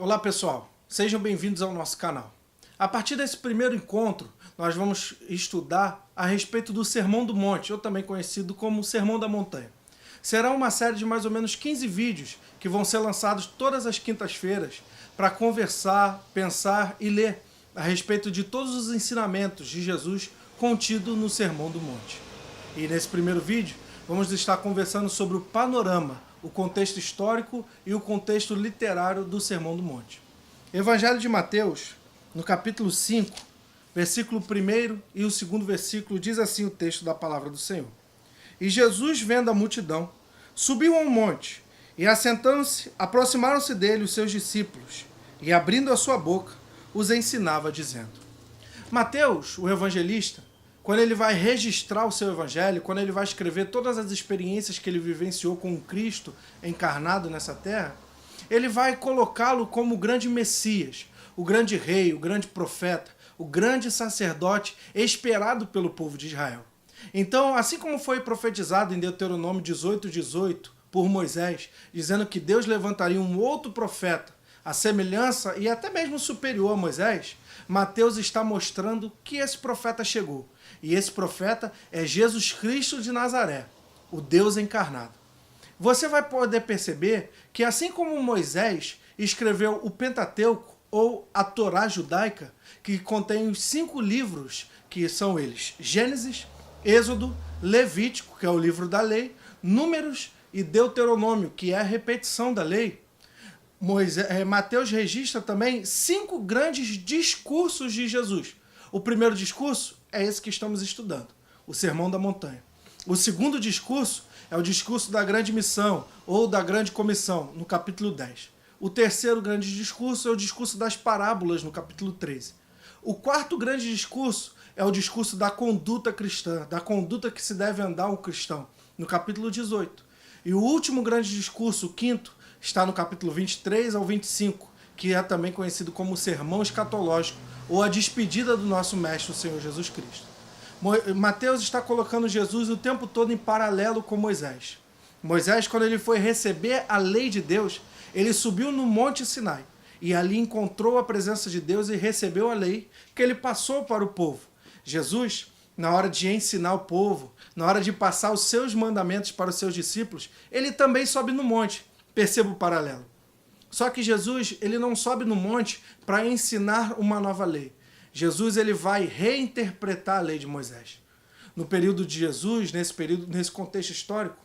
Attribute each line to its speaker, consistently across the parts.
Speaker 1: Olá pessoal, sejam bem-vindos ao nosso canal. A partir desse primeiro encontro, nós vamos estudar a respeito do Sermão do Monte, ou também conhecido como Sermão da Montanha. Será uma série de mais ou menos 15 vídeos que vão ser lançados todas as quintas-feiras para conversar, pensar e ler a respeito de todos os ensinamentos de Jesus contido no Sermão do Monte. E nesse primeiro vídeo, vamos estar conversando sobre o panorama, o contexto histórico e o contexto literário do Sermão do Monte. Evangelho de Mateus, no capítulo 5, versículo 1 e o segundo versículo, diz assim o texto da palavra do Senhor. E Jesus, vendo a multidão, subiu a um monte, e assentando-se, aproximaram-se dele os seus discípulos, e abrindo a sua boca, os ensinava, dizendo. Mateus, o evangelista, quando ele vai registrar o seu evangelho, quando ele vai escrever todas as experiências que ele vivenciou com o Cristo encarnado nessa terra, ele vai colocá-lo como o grande Messias, o grande rei, o grande profeta, o grande sacerdote esperado pelo povo de Israel. Então, assim como foi profetizado em Deuteronômio 18:18 por Moisés, dizendo que Deus levantaria um outro profeta, à semelhança e até mesmo superior a Moisés, Mateus está mostrando que esse profeta chegou. E esse profeta é Jesus Cristo de Nazaré, o Deus encarnado. Você vai poder perceber que assim como Moisés escreveu o Pentateuco, ou a Torá judaica, que contém os 5 livros, que são eles Gênesis, Êxodo, Levítico, que é o livro da lei, Números e Deuteronômio, que é a repetição da lei, Mateus registra também 5 grandes discursos de Jesus. O primeiro discurso é esse que estamos estudando, o Sermão da Montanha. O segundo discurso é o discurso da grande missão, ou da grande comissão, no capítulo 10. O terceiro grande discurso é o discurso das parábolas, no capítulo 13. O quarto grande discurso é o discurso da conduta cristã, da conduta que se deve andar um cristão, no capítulo 18. E o último grande discurso, o quinto, está no capítulo 23 ao 25, que é também conhecido como o Sermão Escatológico, ou a despedida do nosso Mestre, o Senhor Jesus Cristo. Mateus está colocando Jesus o tempo todo em paralelo com Moisés. Moisés, quando ele foi receber a lei de Deus, ele subiu no Monte Sinai, e ali encontrou a presença de Deus e recebeu a lei que ele passou para o povo. Jesus, na hora de ensinar o povo, na hora de passar os seus mandamentos para os seus discípulos, ele também sobe no monte. Perceba o paralelo. Só que Jesus, ele não sobe no monte para ensinar uma nova lei. Jesus, ele vai reinterpretar a lei de Moisés. No período de Jesus, nesse contexto histórico,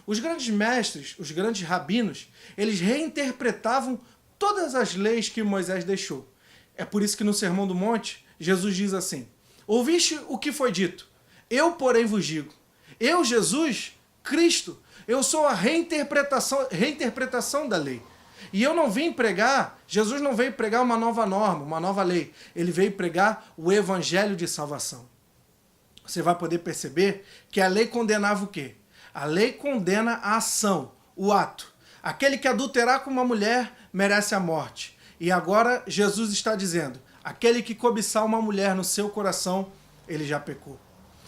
Speaker 1: os grandes mestres, os grandes rabinos, eles reinterpretavam todas as leis que Moisés deixou. É por isso que no Sermão do Monte, Jesus diz assim, ouviste o que foi dito, eu, porém, vos digo. Eu, Jesus, Cristo, eu sou a reinterpretação da lei. E eu não vim pregar, Jesus não veio pregar uma nova norma, uma nova lei. Ele veio pregar o evangelho de salvação. Você vai poder perceber que a lei condenava o quê? A lei condena a ação, o ato. Aquele que adulterar com uma mulher merece a morte. E agora Jesus está dizendo, aquele que cobiçar uma mulher no seu coração, ele já pecou.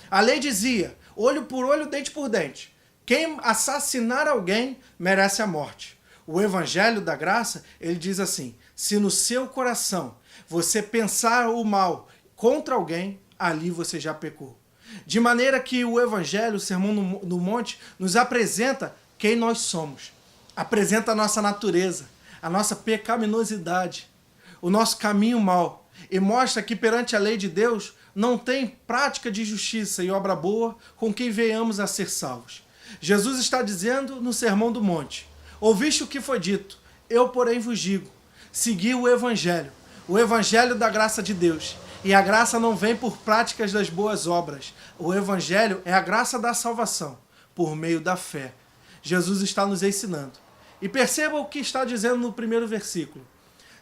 Speaker 1: A lei dizia, olho por olho, dente por dente. Quem assassinar alguém merece a morte. O Evangelho da Graça, ele diz assim, se no seu coração você pensar o mal contra alguém, ali você já pecou. De maneira que o Evangelho, o Sermão no Monte, nos apresenta quem nós somos. Apresenta a nossa natureza, a nossa pecaminosidade, o nosso caminho mau. E mostra que perante a lei de Deus não tem prática de justiça e obra boa com quem venhamos a ser salvos. Jesus está dizendo no Sermão do Monte, ouviste o que foi dito, eu, porém, vos digo, segui o Evangelho da graça de Deus. E a graça não vem por práticas das boas obras. O Evangelho é a graça da salvação, por meio da fé. Jesus está nos ensinando. E perceba o que está dizendo no primeiro versículo.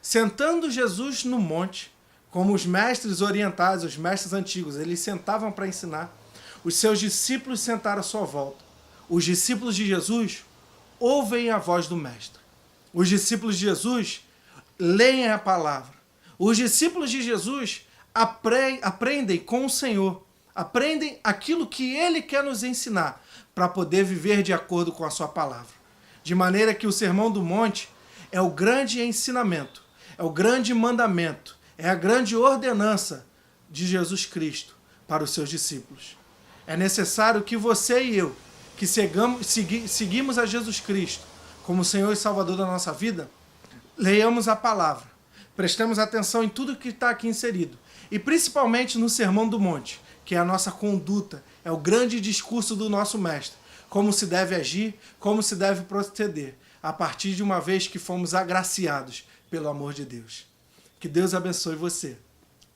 Speaker 1: Sentando Jesus no monte, como os mestres orientais, os mestres antigos, eles sentavam para ensinar, os seus discípulos sentaram à sua volta. Os discípulos de Jesus ouvem a voz do Mestre. Os discípulos de Jesus leem a palavra. Os discípulos de Jesus aprendem com o Senhor, aprendem aquilo que Ele quer nos ensinar, para poder viver de acordo com a sua palavra. De maneira que o Sermão do Monte é o grande ensinamento, é o grande mandamento, é a grande ordenança de Jesus Cristo para os seus discípulos. É necessário que você e eu, que seguimos a Jesus Cristo como Senhor e Salvador da nossa vida, leiamos a palavra, prestemos atenção em tudo que está aqui inserido, e principalmente no Sermão do Monte, que é a nossa conduta, é o grande discurso do nosso Mestre, como se deve agir, como se deve proceder, a partir de uma vez que fomos agraciados pelo amor de Deus. Que Deus abençoe você.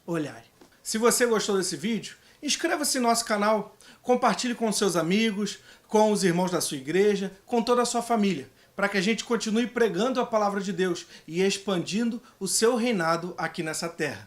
Speaker 1: Olhai. Se você gostou desse vídeo, inscreva-se no nosso canal, compartilhe com seus amigos, com os irmãos da sua igreja, com toda a sua família, para que a gente continue pregando a palavra de Deus e expandindo o seu reinado aqui nessa terra.